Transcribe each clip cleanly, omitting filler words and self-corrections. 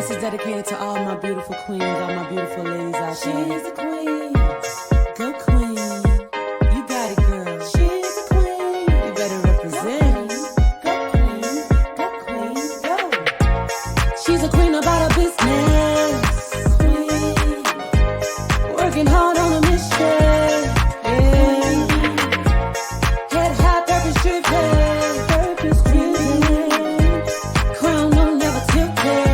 This is dedicated to all my beautiful queens, all my beautiful ladies out there. She's a queen. Go queen. You got it, girl. She's a queen. You better represent. Go queen. Go queen. Go. She's a queen about her business. Queen. Working hard on a mission. Yeah. Head high, purpose driven. Purpose driven. Crown on never tilted.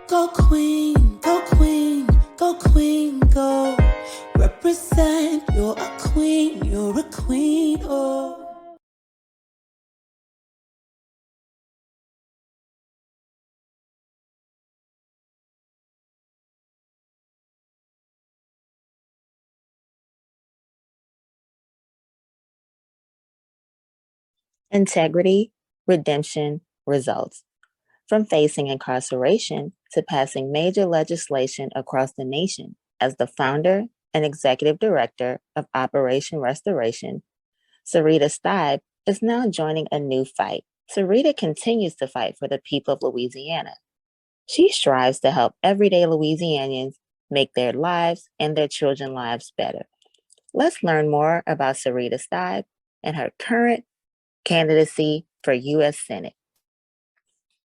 Go queen, go queen, go queen, go. Represent, you're a queen, oh. Integrity, redemption, results. From facing incarceration to passing major legislation across the nation as the founder and executive director of Operation Restoration, Syrita Steib is now joining a new fight. Syrita continues to fight for the people of Louisiana. She strives to help everyday Louisianians make their lives and their children's lives better. Let's learn more about Syrita Steib and her current candidacy for U.S. Senate.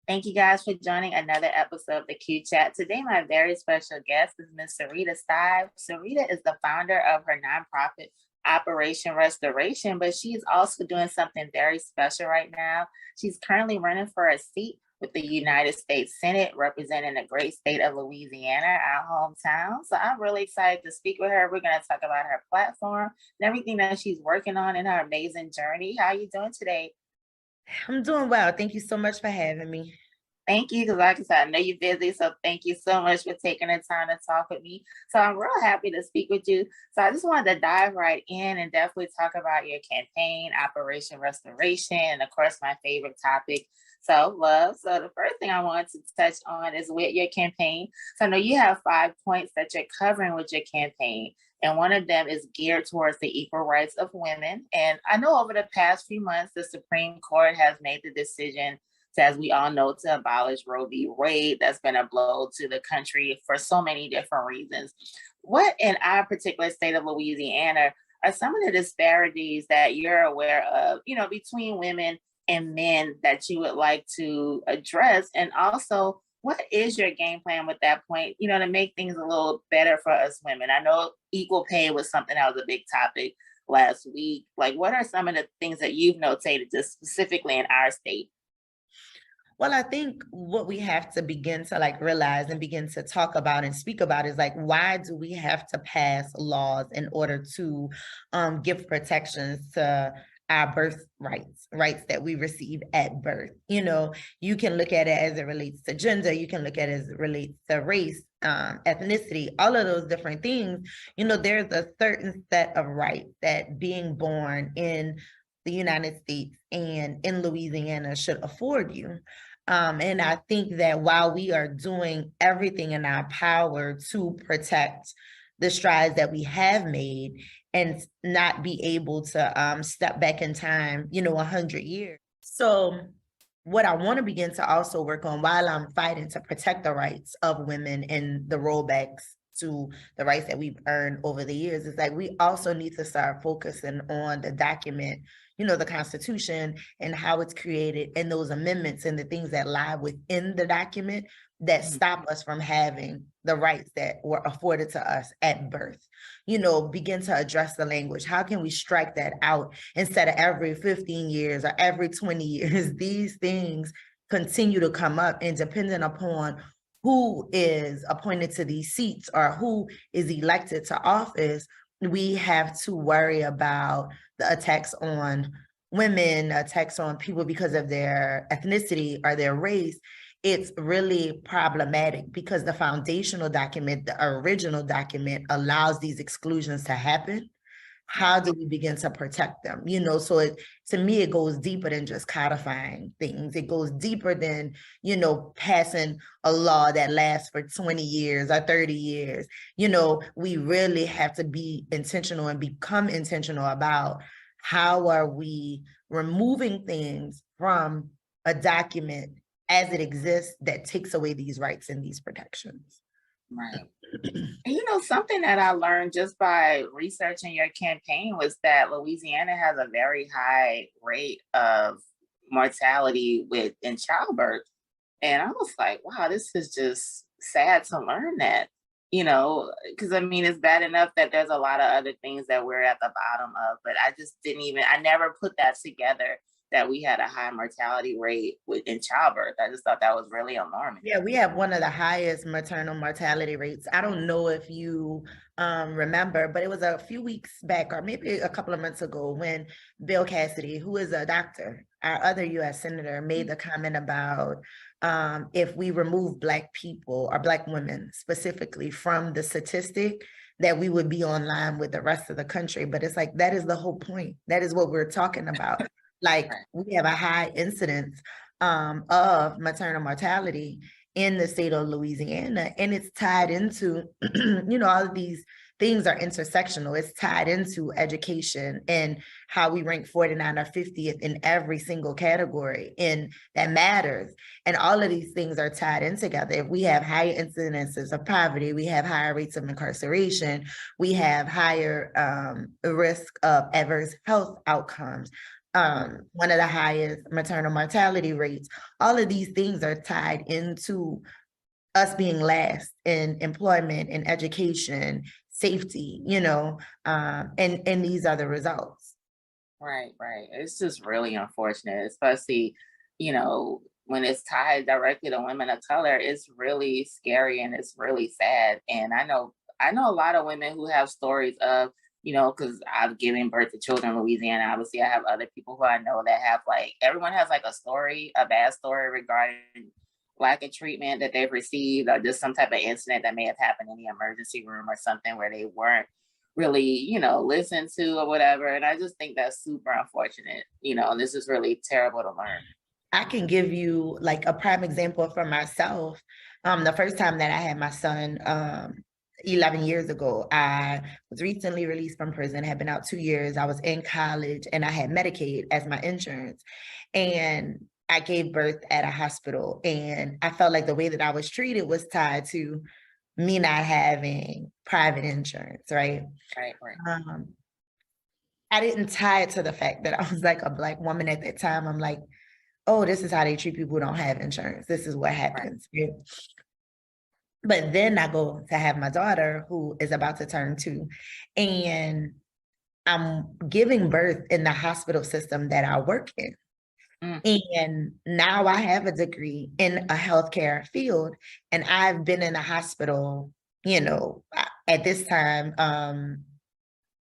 Thank you guys for joining another episode of the Q Chat. Today, my very special guest is Ms. Syrita Steib. Syrita is the founder of her nonprofit Operation Restoration, but she's also doing something very special right now. She's currently running for a seat with the United States Senate, representing the great state of Louisiana, our hometown. So I'm really excited to speak with her. We're going to talk about her platform and everything that she's working on in her amazing journey. How are you doing today? I'm doing well. Thank you so much for having me. Thank you, because like I said, I know you're busy, so thank you so much for taking the time to talk with me. So I'm real happy to speak with you. So I just wanted to dive right in and definitely talk about your campaign, Operation Restoration, and of course, my favorite topic, self-love. So the first thing I wanted to touch on is with your campaign. So I know you have 5 points that you're covering with your campaign, and one of them is geared towards the equal rights of women. And I know over the past few months, the Supreme Court has made the decision, as we all know, to abolish Roe v. Wade. That's been a blow to the country for so many different reasons. What in our particular state of Louisiana are some of the disparities that you're aware of, between women and men that you would like to address? And also, what is your game plan with that point, to make things a little better for us women? I know equal pay was something that was a big topic last week. Like, what are some of the things that you've notated just specifically in our state? Well, I think what we have to begin to realize and begin to talk about and speak about is why do we have to pass laws in order to give protections to our birth rights that we receive at birth? You can look at it as it relates to gender. You can look at it as it relates to race, ethnicity, all of those different things. There's a certain set of rights that being born in the United States and in Louisiana should afford you. And I think that while we are doing everything in our power to protect the strides that we have made and not be able to step back in time, 100 years. So what I want to begin to also work on while I'm fighting to protect the rights of women and the rollbacks to the rights that we've earned over the years is we also need to start focusing on the document, the Constitution and how it's created and those amendments and the things that lie within the document that stop us from having the rights that were afforded to us at birth. Begin to address the language. How can we strike that out instead of every 15 years or every 20 years? These things continue to come up, and depending upon who is appointed to these seats or who is elected to office, we have to worry about the attacks on women, attacks on people because of their ethnicity or their race. It's really problematic because the foundational document, the original document, allows these exclusions to happen. How do we begin to protect them? So to me, it goes deeper than just codifying things. It goes deeper than, passing a law that lasts for 20 years or 30 years. We really have to be intentional and become intentional about how are we removing things from a document as it exists that takes away these rights and these protections. Right. And something that I learned just by researching your campaign was that Louisiana has a very high rate of mortality in childbirth. And I was like, wow, this is just sad to learn that, because I mean, it's bad enough that there's a lot of other things that we're at the bottom of, but I never put that together that we had a high mortality rate in childbirth. I just thought that was really alarming. Yeah, we have one of the highest maternal mortality rates. I don't know if you remember, but it was a few weeks back or maybe a couple of months ago when Bill Cassidy, who is a doctor, our other US senator, made the comment about if we remove Black people or Black women specifically from the statistic, that we would be on line with the rest of the country. But it's like, that is the whole point. That is what we're talking about. Like, we have a high incidence of maternal mortality in the state of Louisiana, and it's tied into, all of these things are intersectional. It's tied into education and how we rank 49 or 50th in every single category, and that matters. And all of these things are tied in together. If we have higher incidences of poverty, we have higher rates of incarceration, we have higher risk of adverse health outcomes, one of the highest maternal mortality rates. All of these things are tied into us being last in employment and education, safety, and these are the results. Right. It's just really unfortunate, especially, when it's tied directly to women of color. It's really scary and it's really sad. And I know a lot of women who have stories of, because I've given birth to children in Louisiana. Obviously, I have other people who I know that have everyone has a bad story regarding lack of treatment that they've received, or just some type of incident that may have happened in the emergency room or something where they weren't really, listened to or whatever. And I just think that's super unfortunate, and this is really terrible to learn. I can give you a prime example for myself. The first time that I had my son, 11 years ago, I was recently released from prison, had been out 2 years. I was in college and I had Medicaid as my insurance. And I gave birth at a hospital, and I felt like the way that I was treated was tied to me not having private insurance, right? Right. I didn't tie it to the fact that I was a Black woman at that time. I'm like, oh, this is how they treat people who don't have insurance. This is what happens. Right? But then I go to have my daughter, who is about to turn 2, and I'm giving birth in the hospital system that I work in. And now I have a degree in a healthcare field, and I've been in the hospital, at this time,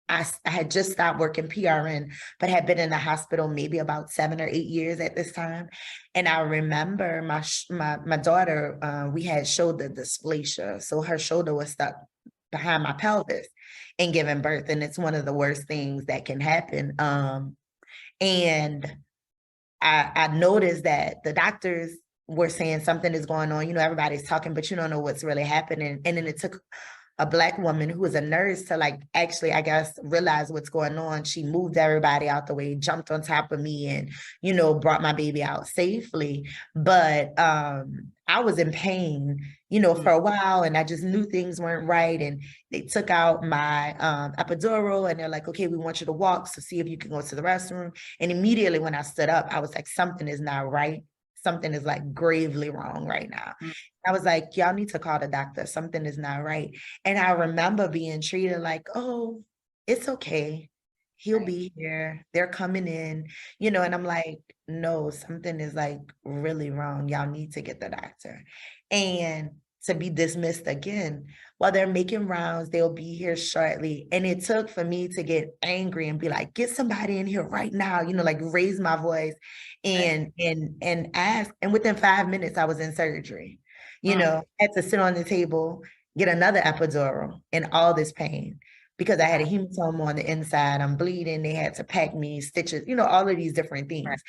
I had just stopped working PRN, but had been in the hospital maybe about 7 or 8 years at this time. And I remember my daughter, we had shoulder dysplasia. So her shoulder was stuck behind my pelvis in giving birth. And it's one of the worst things that can happen. And I noticed that the doctors were saying something is going on. Everybody's talking, but you don't know what's really happening. And then it took a Black woman who was a nurse to actually, I guess, realize what's going on. She moved everybody out the way, jumped on top of me, and, brought my baby out safely. But I was in pain, for a while, and I just knew things weren't right. And they took out my epidural, and they're like, okay, we want you to walk, so see if you can go to the restroom. And immediately when I stood up, I was like, something is not right. Something is gravely wrong right now. I was like, y'all need to call the doctor. Something is not right. And I remember being treated like, oh, it's okay. He'll be here. They're coming in, and I'm like, no, something is really wrong. Y'all need to get the doctor. And to be dismissed again, while they're making rounds, they'll be here shortly. And it took for me to get angry and be like, get somebody in here right now, raise my voice and ask. And within 5 minutes, I was in surgery. Had to sit on the table, get another epidural, and all this pain because I had a hematoma on the inside. I'm bleeding. They had to pack me, stitches, all of these different things. Right.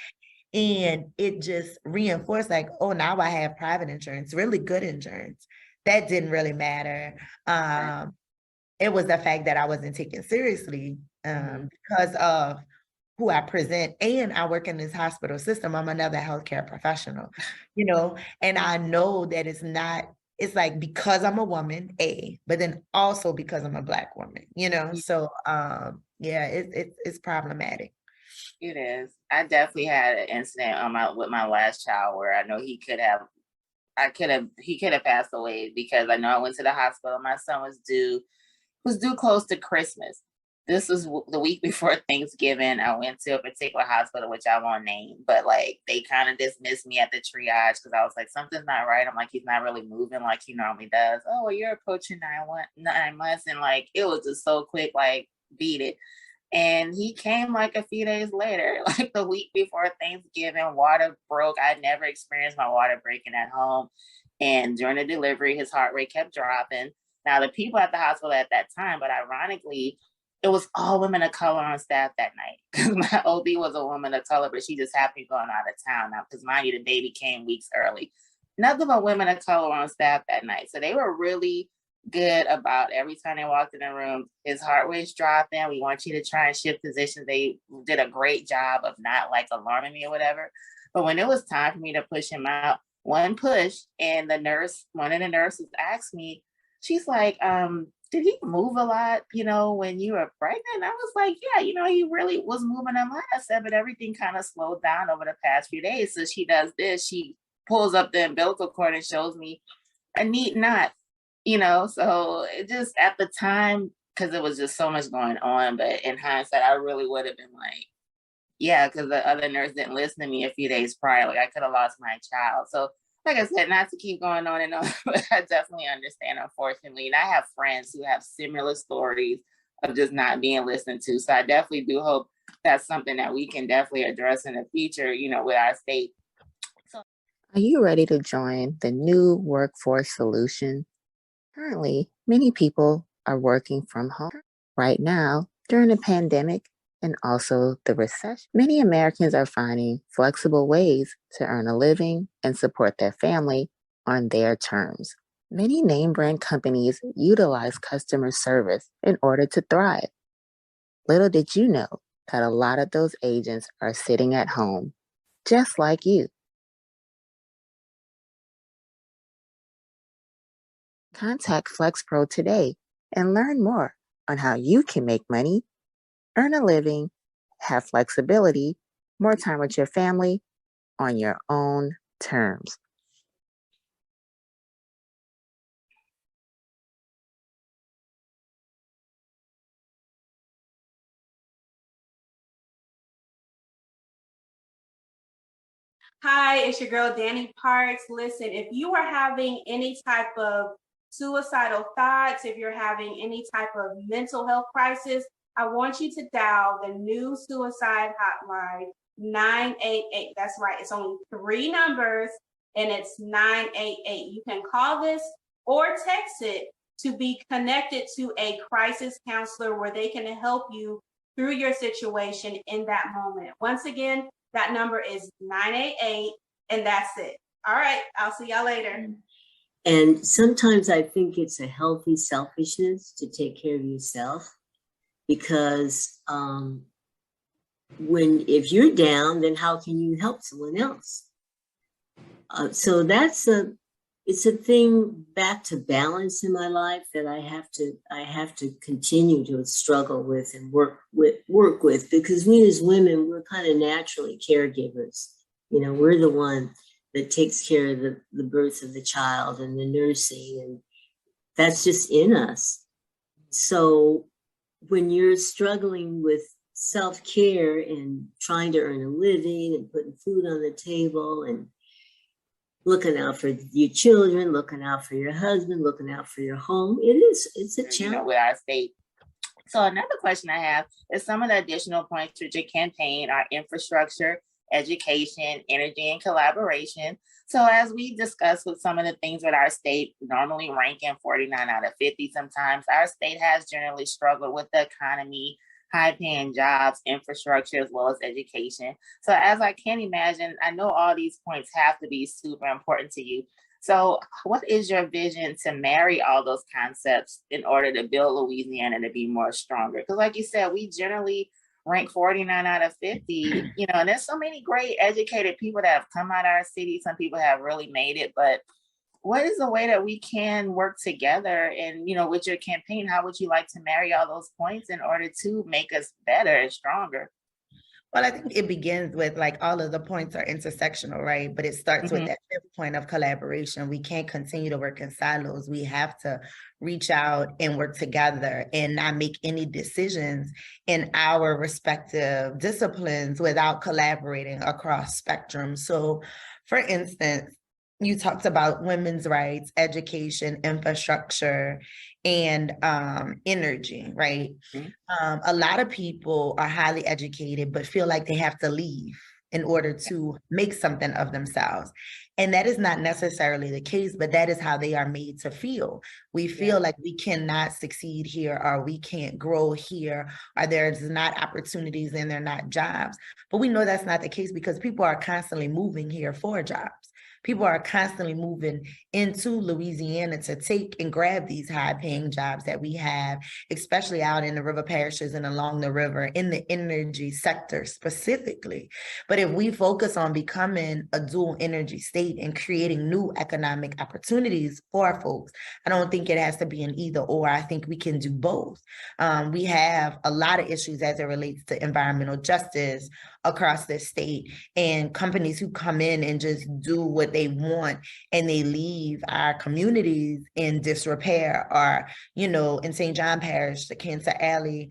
And it just reinforced oh, now I have private insurance, really good insurance. That didn't really matter. It was the fact that I wasn't taken seriously because of who I present, and I work in this hospital system. I'm another healthcare professional, you know, and I know that it's like because I'm a woman, but then also because I'm a Black woman, you know. So yeah, it's problematic. It is. I definitely had an incident with my last child where I know he could have passed away because I know I went to the hospital. My son was due close to Christmas. This was the week before Thanksgiving. I went to a particular hospital, which I won't name, but like they kind of dismissed me at the triage because I was like, something's not right. I'm like, he's not really moving like he normally does. Oh, well, you're approaching 9 months. And like, it was just so quick, like beat it. And he came like a few days later, like the week before Thanksgiving. Water broke. I'd never experienced my water breaking at home. And during the delivery, his heart rate kept dropping. Now, the people at the hospital at that time, but ironically, it was all women of color on staff that night because my OB was a woman of color, but she just happened to be going out of town now because mind you, the baby came weeks early. Nothing but women of color on staff that night. So they were really good about every time they walked in the room, his heart rate's dropping. We want you to try and shift positions. They did a great job of not like alarming me or whatever. But when it was time for me to push him out, one push, and one of the nurses asked me, she's like, did he move a lot, you know, when you were pregnant? And I was like, yeah, you know, he really was moving a lot. I said, but everything kind of slowed down over the past few days. So she does this. She pulls up the umbilical cord and shows me a neat knot, you know. So it just at the time, because it was just so much going on. But in hindsight, I really would have been like, yeah, because the other nurse didn't listen to me a few days prior. Like I could have lost my child. So like I said, not to keep going on and on, but I definitely understand, unfortunately. And I have friends who have similar stories of just not being listened to. So I definitely do hope that's something that we can definitely address in the future, you know, with our state. So, are you ready to join the new workforce solution? Currently, many people are working from home. Right now, during the pandemic and also the recession, many Americans are finding flexible ways to earn a living and support their family on their terms. Many name brand companies utilize customer service in order to thrive. Little did you know that a lot of those agents are sitting at home, just like you. Contact FlexPro today and learn more on how you can make money, earn a living, have flexibility, more time with your family on your own terms. Hi, it's your girl, Danny Parks. Listen, if you are having any type of suicidal thoughts, if you're having any type of mental health crisis, I want you to dial the new suicide hotline, 988. That's right. It's only 3 numbers and it's 988. You can call this or text it to be connected to a crisis counselor where they can help you through your situation in that moment. Once again, that number is 988, and that's it. All right, I'll see y'all later. And sometimes I think it's a healthy selfishness to take care of yourself because if you're down, then how can you help someone else? So it's a thing back to balance in my life that I have to continue to struggle with and work with because we as women, we're kind of naturally caregivers. You know, we're the one that takes care of the birth of the child and the nursing, and that's just in us. So when you're struggling with self-care and trying to earn a living and putting food on the table and looking out for your children, looking out for your husband, looking out for your home, it's a challenge. You know, with our state. So another question I have is some of the additional points to your campaign are infrastructure, education, energy, and collaboration. So as we discussed with some of the things with our state normally ranking 49 out of 50 sometimes, our state has generally struggled with the economy, high-paying jobs, infrastructure, as well as education. So as I can imagine, I know all these points have to be super important to you. So what is your vision to marry all those concepts in order to build Louisiana to be more stronger? Because like you said, we generally ranked 49 out of 50, and there's so many great educated people that have come out of our city. Some people have really made it, but what is the way that we can work together? And, with your campaign, how would you like to marry all those points in order to make us better and stronger? Well, I think it begins with like all of the points are intersectional, right? But it starts with that fifth point of collaboration. We can't continue to work in silos. We have to reach out and work together and not make any decisions in our respective disciplines without collaborating across spectrum. So, for instance, you talked about women's rights, education, infrastructure, and energy, right? A lot of people are highly educated, but feel like they have to leave in order to make something of themselves. And that is not necessarily the case, but that is how they are made to feel. We feel like we cannot succeed here, or we can't grow here, or there's not opportunities and they're not jobs. But we know that's not the case because people are constantly moving here for jobs. People are constantly moving into Louisiana to take and grab these high-paying jobs that we have, especially out in the river parishes and along the river in the energy sector specifically. But if we focus on becoming a dual energy state and creating new economic opportunities for folks, I don't think it has to be an either or. I think we can do both. We have a lot of issues as it relates to environmental justice across the state, and companies who come in and just do what they want and they leave our communities in disrepair, or, in St. John Parish, the Cancer Alley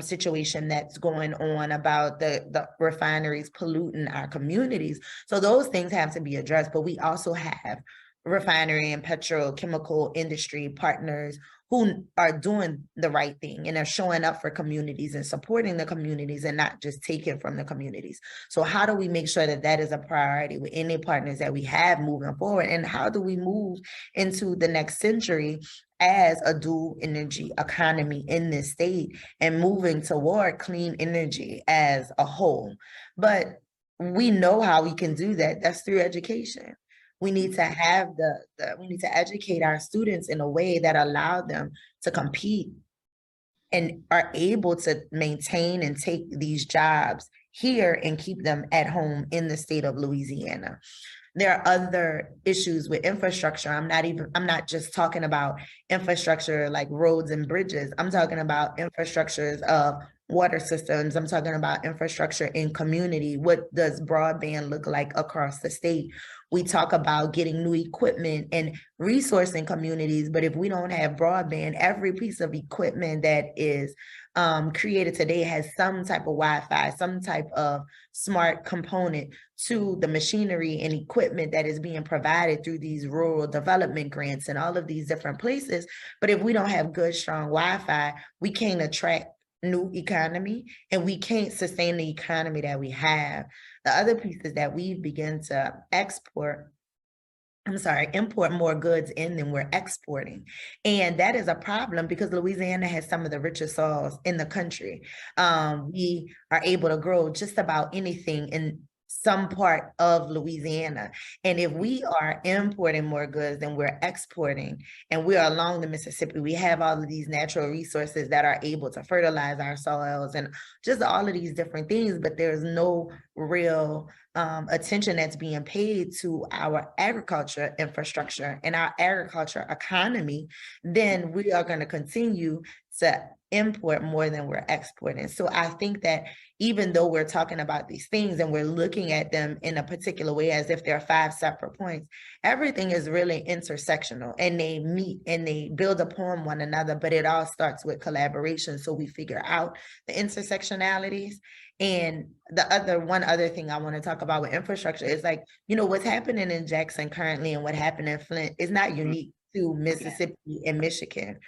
situation that's going on about the refineries polluting our communities. So those things have to be addressed, but we also have refinery and petrochemical industry partners who are doing the right thing and are showing up for communities and supporting the communities and not just taking from the communities. So how do we make sure that that is a priority with any partners that we have moving forward? And how do we move into the next century as a dual energy economy in this state and moving toward clean energy as a whole? But we know how we can do that. That's through education. We need to have we need to educate our students in a way that allow them to compete and are able to maintain and take these jobs here and keep them at home in the state of Louisiana. There are other issues with infrastructure. I'm not just talking about infrastructure like roads and bridges. I'm talking about infrastructures of water systems. I'm talking about infrastructure in community. What does broadband look like across the state? We talk about getting new equipment and resourcing communities, but if we don't have broadband, every piece of equipment that is created today has some type of Wi-Fi, some type of smart component to the machinery and equipment that is being provided through these rural development grants and all of these different places. But if we don't have good, strong Wi-Fi, we can't attract new economy and we can't sustain the economy that we have. The other piece is that we've begun to import more goods in than we're exporting. And that is a problem because Louisiana has some of the richest soils in the country. We are able to grow just about anything in some part of Louisiana. And if we are importing more goods than we're exporting, and we're along the Mississippi, we have all of these natural resources that are able to fertilize our soils and just all of these different things, but there's no real attention that's being paid to our agriculture infrastructure and our agriculture economy, then we are going to continue to import more than we're exporting. So I think that even though we're talking about these things and we're looking at them in a particular way as if they're 5 separate points, everything is really intersectional and they meet and they build upon one another, but it all starts with collaboration. So we figure out the intersectionalities. And one other thing I want to talk about with infrastructure is what's happening in Jackson currently and what happened in Flint is not unique to Mississippi and Michigan.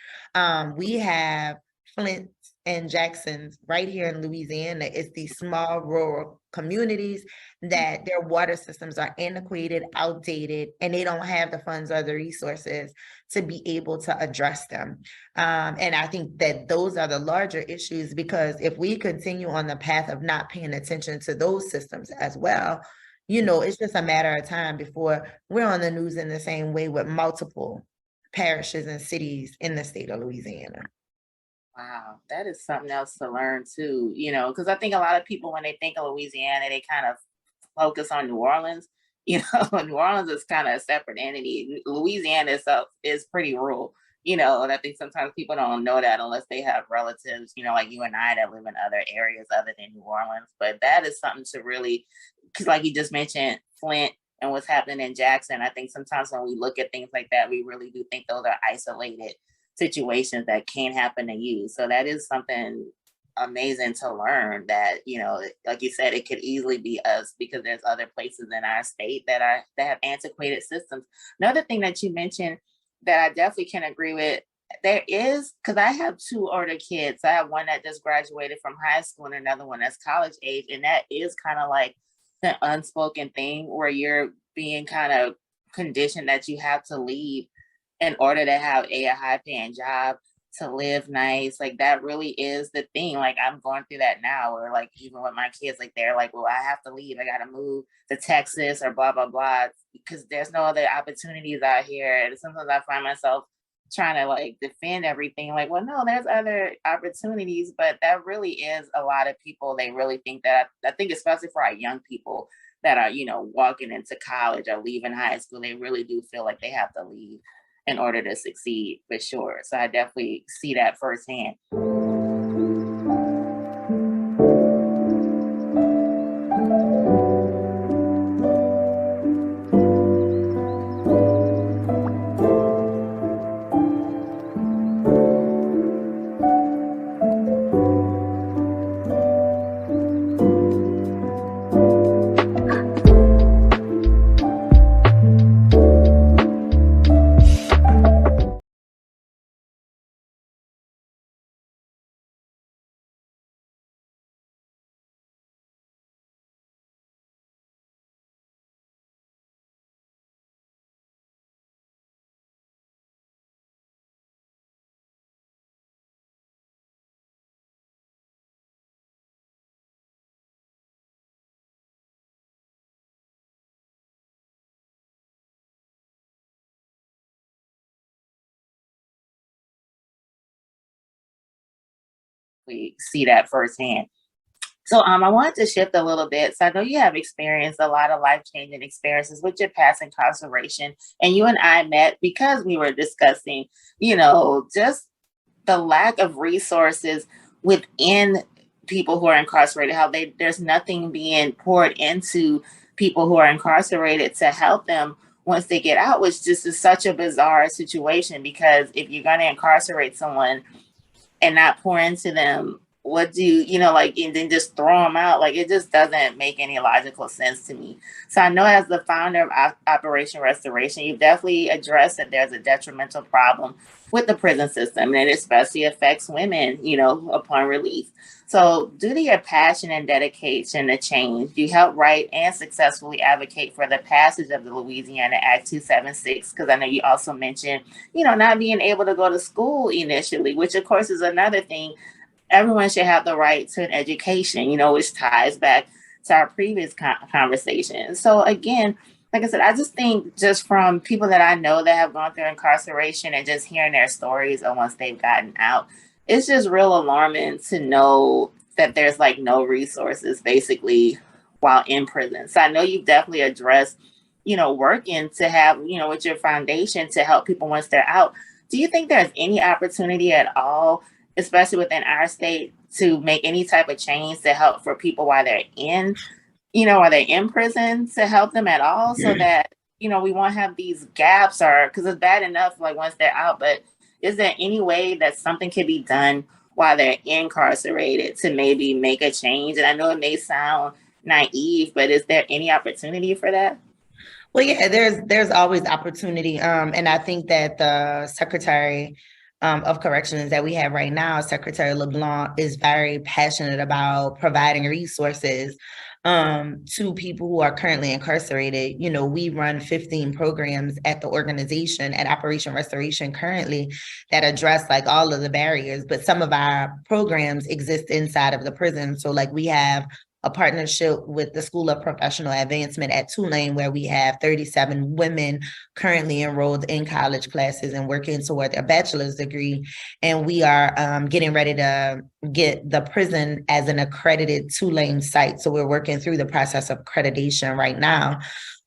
We have Flint and Jackson's right here in Louisiana. It's these small rural communities that their water systems are antiquated, outdated, and they don't have the funds or the resources to be able to address them. And I think that those are the larger issues, because if we continue on the path of not paying attention to those systems as well, it's just a matter of time before we're on the news in the same way with multiple parishes and cities in the state of Louisiana. Wow, that is something else to learn too, because I think a lot of people, when they think of Louisiana, they kind of focus on New Orleans. New Orleans is kind of a separate entity. Louisiana itself is pretty rural, and I think sometimes people don't know that unless they have relatives, like you and I that live in other areas other than New Orleans. But that is something to really, because like you just mentioned, Flint and what's happening in Jackson, I think sometimes when we look at things like that, we really do think those are isolated situations that can happen to you. So that is something amazing to learn that, like you said, it could easily be us because there's other places in our state that have antiquated systems. Another thing that you mentioned that I definitely can agree with, there is, because I have two older kids. I have one that just graduated from high school and another one that's college age. And that is kind of like the unspoken thing where you're being kind of conditioned that you have to leave in order to have a high paying job, to live nice. Like that really is the thing. Like I'm going through that now, or like even with my kids, like they're like, well, I have to leave. I got to move to Texas or blah, blah, blah, because there's no other opportunities out here. And sometimes I find myself trying to like defend everything. Like, well, no, there's other opportunities, but that really is a lot of people. They really think that, I think especially for our young people that are, walking into college or leaving high school, they really do feel like they have to leave in order to succeed, for sure. So I definitely see that firsthand. We see that firsthand. So I wanted to shift a little bit. So I know you have experienced a lot of life-changing experiences with your past incarceration. And you and I met because we were discussing, just the lack of resources within people who are incarcerated, how there's nothing being poured into people who are incarcerated to help them once they get out, which just is such a bizarre situation. Because if you're going to incarcerate someone and not pour into them, what do and then just throw them out? Like, it just doesn't make any logical sense to me. So I know as the founder of Operation Restoration, you've definitely addressed that there's a detrimental problem with the prison system, and it especially affects women, upon release. So due to your passion and dedication to change, you help write and successfully advocate for the passage of the Louisiana Act 276, because I know you also mentioned, not being able to go to school initially, which of course is another thing. Everyone should have the right to an education, which ties back to our previous conversation. So again, like I said, I just think just from people that I know that have gone through incarceration and just hearing their stories of once they've gotten out, it's just real alarming to know that there's like no resources basically while in prison. So I know you've definitely addressed, working to have, with your foundation to help people once they're out. Do you think there's any opportunity at all, especially within our state, to make any type of change to help for people while they're in, are they in prison, to help them at all so that, we won't have these gaps, or because it's bad enough like once they're out, but is there any way that something can be done while they're incarcerated to maybe make a change? And I know it may sound naive, but is there any opportunity for that? Well, yeah, there's always opportunity. And I think that the Secretary of Corrections that we have right now, Secretary LeBlanc, is very passionate about providing resources to people who are currently incarcerated. We run 15 programs at the organization at Operation Restoration currently that address like all of the barriers, but some of our programs exist inside of the prison. So like we have a partnership with the School of Professional Advancement at Tulane, where we have 37 women currently enrolled in college classes and working toward their bachelor's degree. And we are getting ready to get the prison as an accredited Tulane site. So we're working through the process of accreditation right now.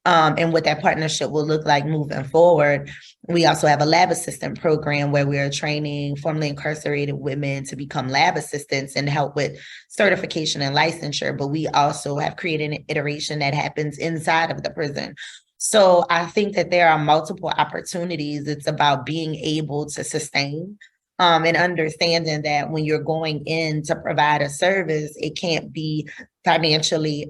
And what that partnership will look like moving forward. We also have a lab assistant program where we are training formerly incarcerated women to become lab assistants and help with certification and licensure. But we also have created an iteration that happens inside of the prison. So I think that there are multiple opportunities. It's about being able to sustain and understanding that when you're going in to provide a service, it can't be financially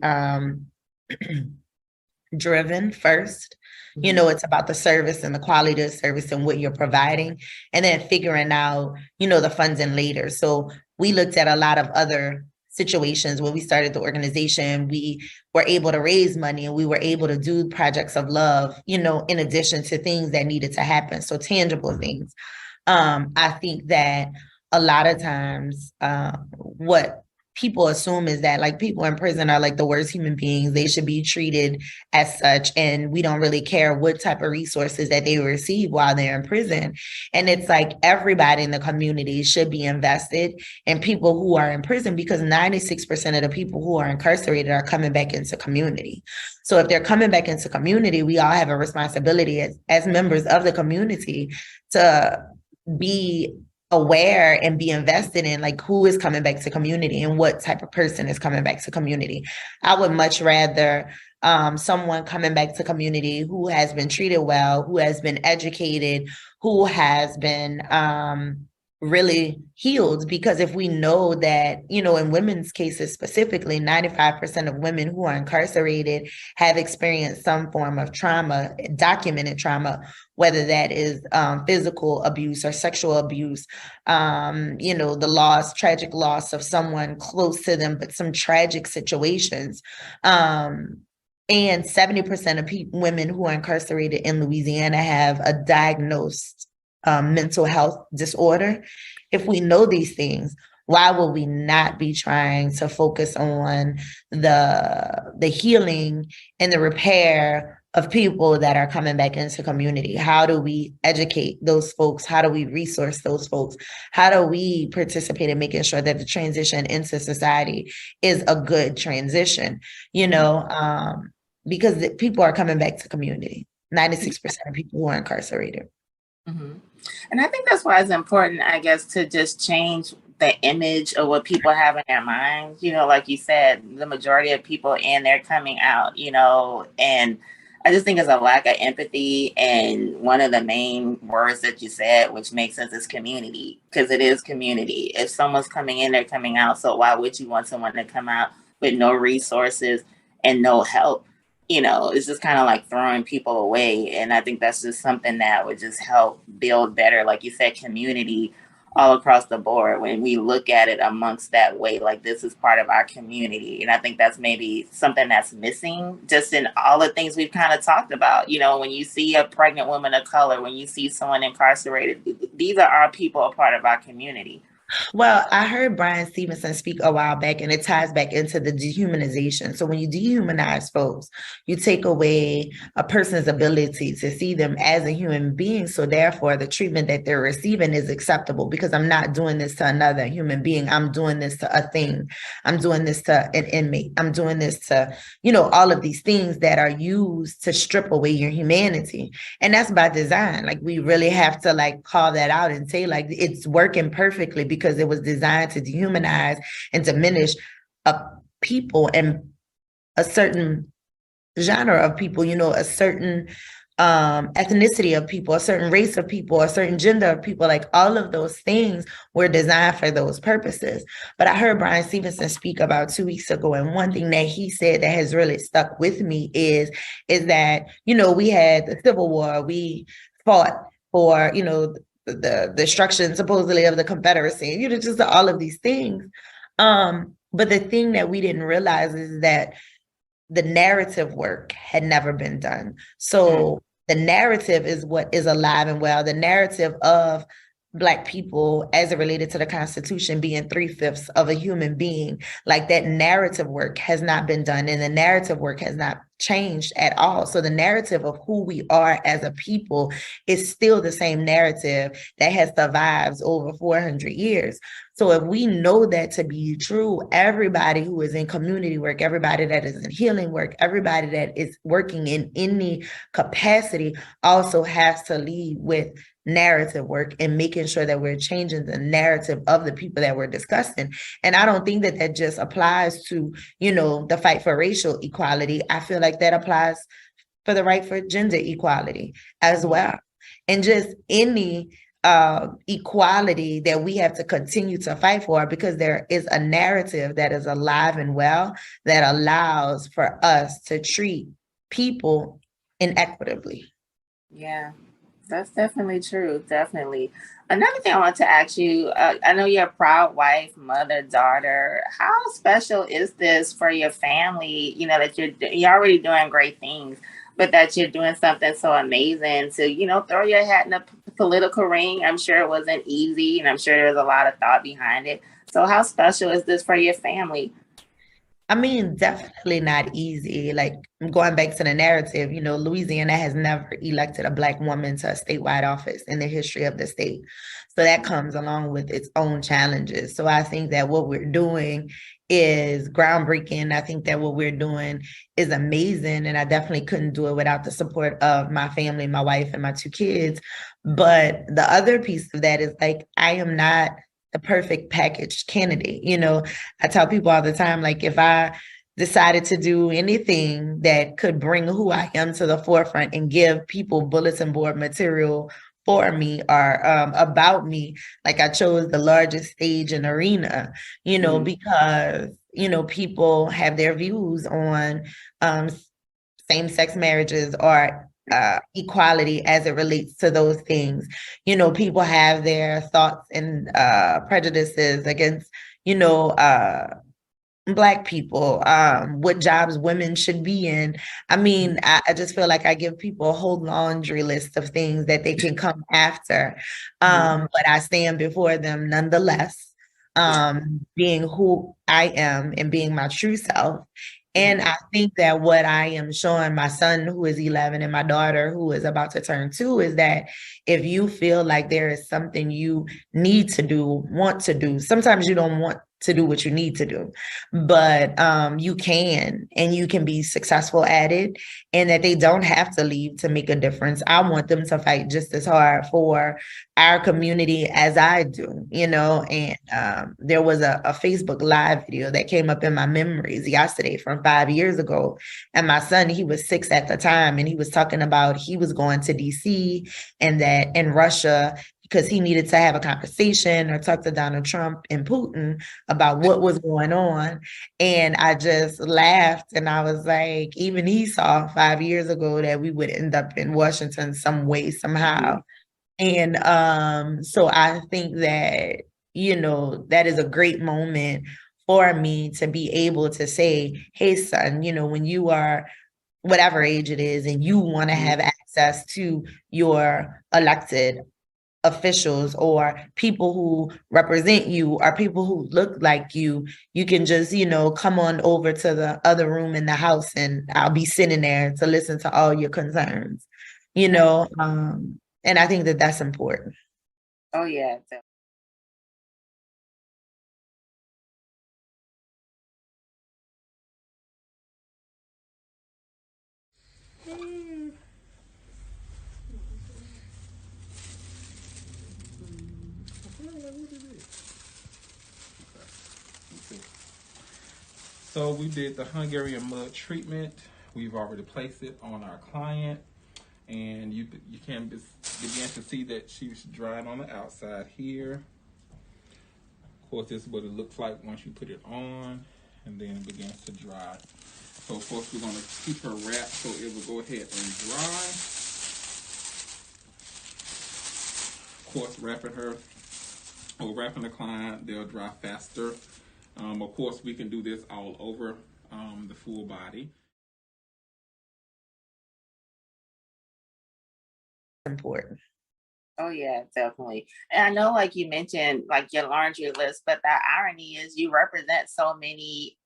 driven first. You know, it's about the service and the quality of the service and what you're providing, and then figuring out, you know, the funding later. So we looked at a lot of other situations when we started the organization. We were able to raise money and we were able to do projects of love, you know, in addition to things that needed to happen. So tangible things. I think that a lot of times what people assume is that like people in prison are like the worst human beings. They should be treated as such. And we don't really care what type of resources that they receive while they're in prison. And it's like everybody in the community should be invested in people who are in prison, because 96% of the people who are incarcerated are coming back into community. So if they're coming back into community, we all have a responsibility as members of the community to be aware and be invested in like who is coming back to community and what type of person is coming back to community. I would much rather someone coming back to community who has been treated well, who has been educated, who has been really healed. Because if we know that, you know, in women's cases specifically, 95% of women who are incarcerated have experienced some form of trauma, documented trauma, whether that is physical abuse or sexual abuse, you know, the tragic loss of someone close to them, but some tragic situations. And 70% of women who are incarcerated in Louisiana have a diagnosed mental health disorder. If we know these things, why will we not be trying to focus on the healing and the repair of people that are coming back into community? How do we educate those folks? How do we resource those folks? How do we participate in making sure that the transition into society is a good transition? You know, because people are coming back to community. 96% of people who are incarcerated. Mm-hmm. And I think that's why it's important, I guess, to just change the image of what people have in their minds. You know, like you said, the majority of people in there coming out, you know, and I just think it's a lack of empathy. And one of the main words that you said, which makes sense, is community, because it is community. If someone's coming in, they're coming out. So why would you want someone to come out with no resources and no help? You know, it's just kind of like throwing people away. And I think that's just something that would just help build better, like you said, community all across the board when we look at it amongst that way, like this is part of our community. And I think that's maybe something that's missing just in all the things we've kind of talked about. You know, when you see a pregnant woman of color, when you see someone incarcerated, these are our people, a part of our community. Well, I heard Brian Stevenson speak a while back, and it ties back into the dehumanization. So when you dehumanize folks, you take away a person's ability to see them as a human being. So therefore, the treatment that they're receiving is acceptable, because I'm not doing this to another human being. I'm doing this to a thing. I'm doing this to an inmate. I'm doing this to, you know, all of these things that are used to strip away your humanity. And that's by design. Like, we really have to like call that out and say like it's working perfectly, because it was designed to dehumanize and diminish people and a certain genre of people, you know, a certain ethnicity of people, a certain race of people, a certain gender of people. Like, all of those things were designed for those purposes. But I heard Brian Stevenson speak about 2 weeks ago, and one thing that he said that has really stuck with me is that, you know, we had the Civil War, we fought for, you know, the destruction supposedly of the Confederacy, you know, just all of these things. But the thing that we didn't realize is that the narrative work had never been done. So the narrative is what is alive and well. The narrative of Black people as it related to the Constitution being 3/5 of a human being. Like that narrative work has not been done, and the narrative work has not changed at all. So the narrative of who we are as a people is still the same narrative that has survived over 400 years. So if we know that to be true, everybody who is in community work, everybody that is in healing work, everybody that is working in any capacity also has to lead with narrative work and making sure that we're changing the narrative of the people that we're discussing. And I don't think that that just applies to, the fight for racial equality. I feel like that applies for the right for gender equality as well. And just any equality that we have to continue to fight for, because there is a narrative that is alive and well that allows for us to treat people inequitably. Yeah, that's definitely true. Definitely. Another thing I want to ask you, I know you're a proud wife, mother, daughter. How special is this for your family? That you're already doing great things, but that you're doing something so amazing to, throw your hat in the political ring. I'm sure it wasn't easy, and I'm sure there was a lot of thought behind it. So how special is this for your family? I mean, definitely not easy. Like going back to the narrative, Louisiana has never elected a Black woman to a statewide office in the history of the state. So that comes along with its own challenges. So I think that what we're doing is groundbreaking. I think that what we're doing is amazing. And I definitely couldn't do it without the support of my family, my wife, and my 2 kids. But the other piece of that is like, I am not the perfect packaged candidate. I tell people all the time, like if I decided to do anything that could bring who I am to the forefront and give people bulletin board material for me or about me, like I chose the largest stage and arena, because, people have their views on same-sex marriages or equality as it relates to those things. People have their thoughts and prejudices against, Black people, what jobs women should be in. I mean, I just feel like I give people a whole laundry list of things that they can come after. But I stand before them nonetheless, being who I am and being my true self. And I think that what I am showing my son, who is 11, and my daughter, who is about to turn 2, is that if you feel like there is something you need to do, want to do, sometimes you don't want to do what you need to do, but you can, and you can be successful at it, and that they don't have to leave to make a difference. I want them to fight just as hard for our community as I do, and there was a Facebook Live video that came up in my memories yesterday from 5 years ago. And my son, he was 6 at the time, and he was talking about he was going to DC and that in Russia, because he needed to have a conversation or talk to Donald Trump and Putin about what was going on. And I just laughed, and I was like, even he saw 5 years ago that we would end up in Washington some way, somehow. And so I think that, that is a great moment for me to be able to say, hey, son, when you are whatever age it is and you want to have access to your elected officials or people who represent you or people who look like you can just, come on over to the other room in the house and I'll be sitting there to listen to all your concerns, and I think that that's important. Oh, yeah. So we did the Hungarian mud treatment. We've already placed it on our client, and you can begin to see that she's dried on the outside here. Of course, this is what it looks like once you put it on, and then it begins to dry. So of course, we're going to keep her wrapped so it will go ahead and dry. Of course, wrapping the client, they'll dry faster. Of course, we can do this all over the full body. Important. Oh yeah, definitely. And I know, like you mentioned, like your laundry list, but the irony is you represent so many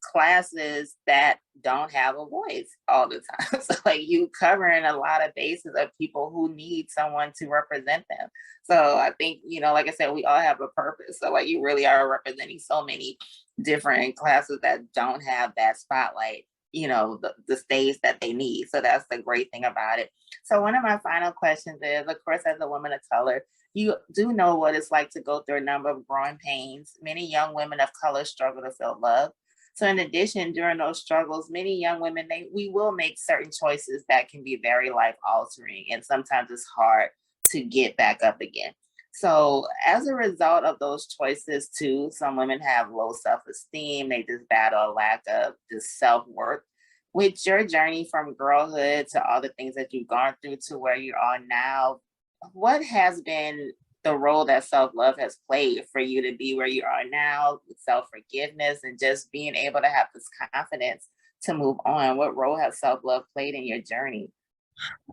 classes that don't have a voice all the time. So like you covering a lot of bases of people who need someone to represent them. So I think, like I said, we all have a purpose. So like you really are representing so many different classes that don't have that spotlight, the stage that they need. So that's the great thing about it. So one of my final questions is, of course, as a woman of color, you do know what it's like to go through a number of growing pains. Many young women of color struggle to feel love. So in addition, during those struggles, many young women, we will make certain choices that can be very life altering. And sometimes it's hard to get back up again. So as a result of those choices too, some women have low self-esteem. They just battle a lack of just self-worth. With your journey from girlhood to all the things that you've gone through to where you are now, what has been the role that self-love has played for you to be where you are now with self-forgiveness and just being able to have this confidence to move on? What role has self-love played in your journey?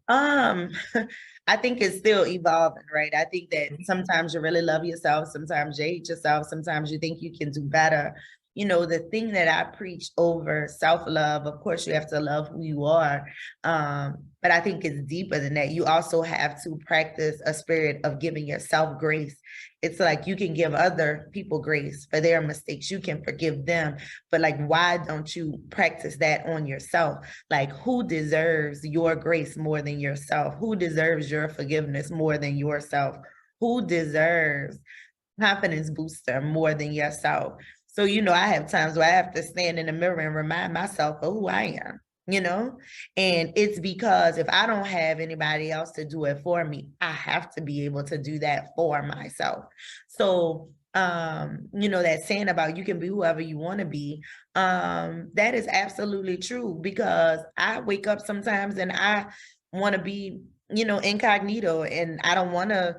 I think it's still evolving, right? I think that sometimes you really love yourself, sometimes you hate yourself, sometimes you think you can do better. The thing that I preach over self-love, of course, you have to love who you are. But I think it's deeper than that. You also have to practice a spirit of giving yourself grace. It's like you can give other people grace for their mistakes. You can forgive them. But like, why don't you practice that on yourself? Like, who deserves your grace more than yourself? Who deserves your forgiveness more than yourself? Who deserves confidence booster more than yourself? So, I have times where I have to stand in the mirror and remind myself of who I am, and it's because if I don't have anybody else to do it for me, I have to be able to do that for myself. So, that saying about you can be whoever you want to be, that is absolutely true, because I wake up sometimes and I want to be, incognito, and I don't want to,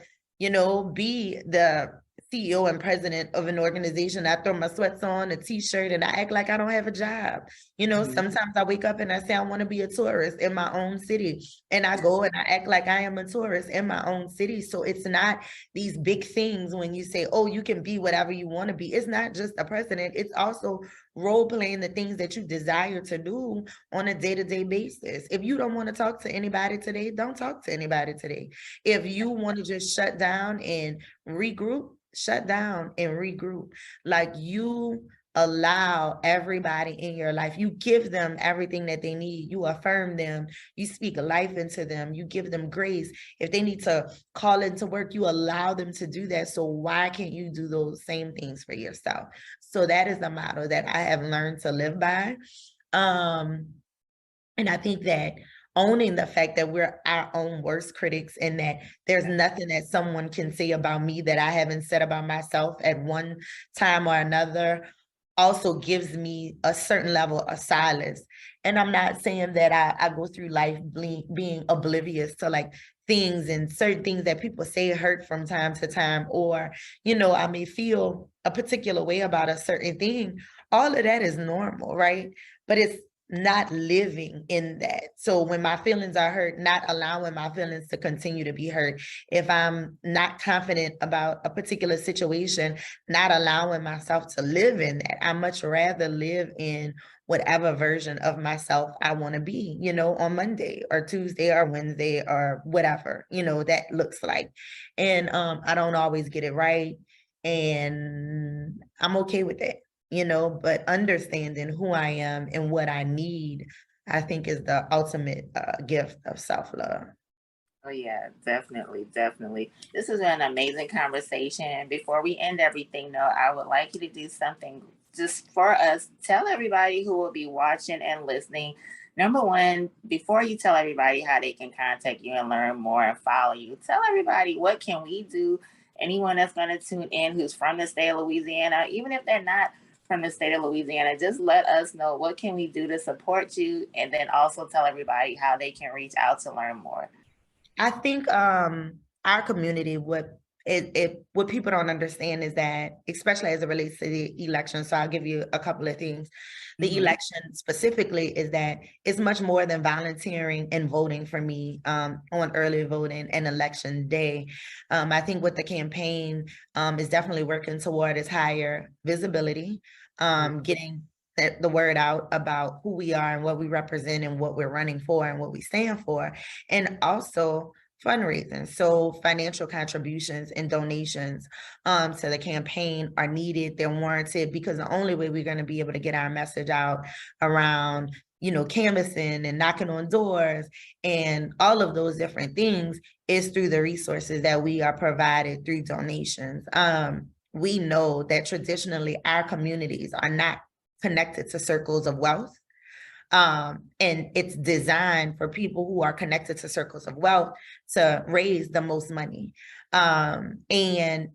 be the CEO and president of an organization. I throw my sweats on, a t-shirt, and I act like I don't have a job. Sometimes I wake up and I say I want to be a tourist in my own city, and I go and I act like I am a tourist in my own city. So it's not these big things when you say, oh, you can be whatever you want to be. It's not just a president. It's also role playing the things that you desire to do on a day-to-day basis. If you don't want to talk to anybody today, don't talk to anybody today. If you want to just shut down and regroup, shut down and regroup. Like, you allow everybody in your life, you give them everything that they need, you affirm them, you speak life into them, you give them grace. If they need to call into work, you allow them to do that. So why can't you do those same things for yourself? So that is the motto that I have learned to live by. And I think that owning the fact that we're our own worst critics, and that there's nothing that someone can say about me that I haven't said about myself at one time or another, also gives me a certain level of silence. And I'm not saying that I go through life being oblivious to like things and certain things that people say hurt from time to time, or, I may feel a particular way about a certain thing. All of that is normal, right? But it's not living in that. So when my feelings are hurt, not allowing my feelings to continue to be hurt. If I'm not confident about a particular situation, not allowing myself to live in that. I much rather live in whatever version of myself I want to be, on Monday or Tuesday or Wednesday or whatever, that looks like. And I don't always get it right. And I'm okay with that. But understanding who I am and what I need, I think, is the ultimate gift of self-love. Oh yeah, definitely, definitely. This has been an amazing conversation. Before we end everything though, I would like you to do something just for us. Tell everybody who will be watching and listening. Number one, before you tell everybody how they can contact you and learn more and follow you, tell everybody what can we do. Anyone that's going to tune in who's from the state of Louisiana, even if they're not from the state of Louisiana, just let us know what can we do to support you, and then also tell everybody how they can reach out to learn more. I think our community, what what people don't understand is that, especially as it relates to the election, so I'll give you a couple of things. The election specifically is that it's much more than volunteering and voting for me on early voting and election day. I think what the campaign is definitely working toward is higher visibility, getting the word out about who we are and what we represent and what we're running for and what we stand for, and also fundraising. So financial contributions and donations to the campaign are needed. They're warranted, because the only way we're going to be able to get our message out around, canvassing and knocking on doors and all of those different things is through the resources that we are provided through donations. We know that traditionally our communities are not connected to circles of wealth. And it's designed for people who are connected to circles of wealth to raise the most money. And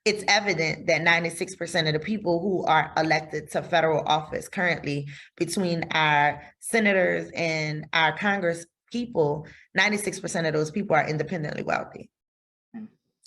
it's evident that 96% of the people who are elected to federal office currently, between our senators and our Congress people, 96% of those people are independently wealthy.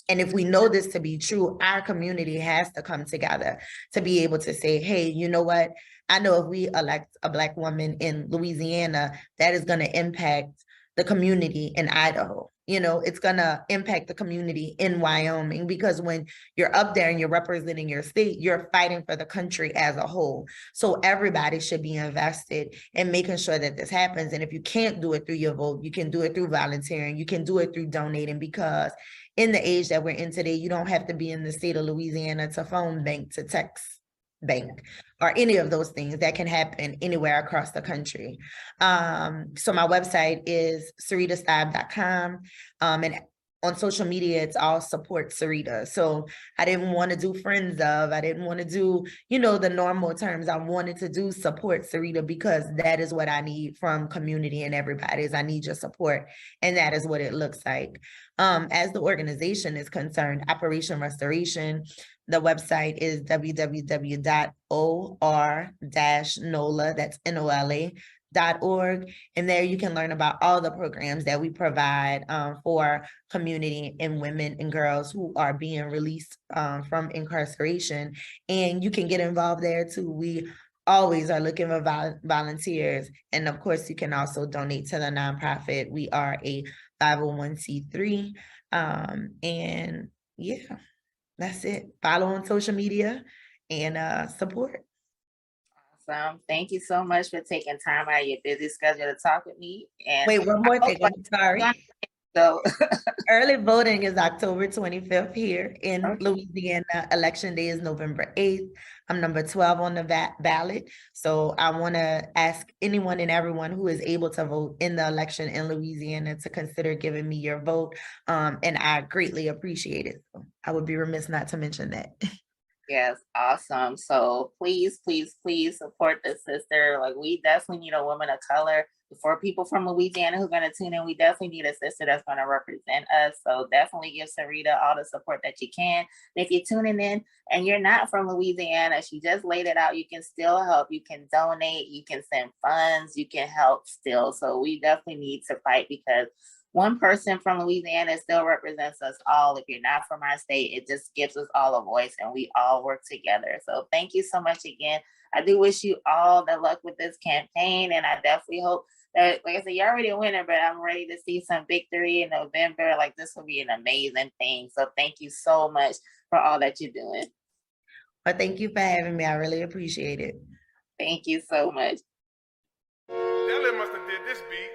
And if we know this to be true, our community has to come together to be able to say, hey, you know what? I know if we elect a Black woman in Louisiana, that is going to impact the community in Idaho. It's going to impact the community in Wyoming, because when you're up there and you're representing your state, you're fighting for the country as a whole. So everybody should be invested in making sure that this happens. And if you can't do it through your vote, you can do it through volunteering. You can do it through donating, because in the age that we're in today, you don't have to be in the state of Louisiana to phone bank, to text bank, or any of those things that can happen anywhere across the country. So my website is SyritaSteib.com. And on social media, it's all support Syrita. So I didn't want to do friends of, I didn't want to do, the normal terms. I wanted to do support Syrita, because that is what I need from community and everybody, is I need your support. And that is what it looks like. As the organization is concerned, Operation Restoration, the website is www.or-nola, that's NOLA.org. And there you can learn about all the programs that we provide for community and women and girls who are being released from incarceration. And you can get involved there too. We always are looking for volunteers. And of course, you can also donate to the nonprofit. We are a 501c3. And yeah, that's it. Follow on social media and support. Awesome. Thank you so much for taking time out of your busy schedule to talk with me. And wait, one more thing. I'm sorry. So early voting is October 25th here in Louisiana. Election day is November 8th. I'm number 12 on the ballot. So I want to ask anyone and everyone who is able to vote in the election in Louisiana to consider giving me your vote. And I greatly appreciate it. So I would be remiss not to mention that. Yes, awesome. So please, please, please support this sister. Like, we definitely need a woman of color. For people from Louisiana who are going to tune in, we definitely need a sister that's going to represent us. So definitely give Syrita all the support that you can. And if you're tuning in and you're not from Louisiana, she just laid it out. You can still help. You can donate. You can send funds. You can help still. So we definitely need to fight, because one person from Louisiana still represents us all. If you're not from our state, it just gives us all a voice, and we all work together. So thank you so much again. I do wish you all the luck with this campaign, and I definitely hope that, like I said, you're already a winner, but I'm ready to see some victory in November. Like, this will be an amazing thing. So thank you so much for all that you're doing. Well, thank you for having me. I really appreciate it. Thank you so much. Della must have did this beat.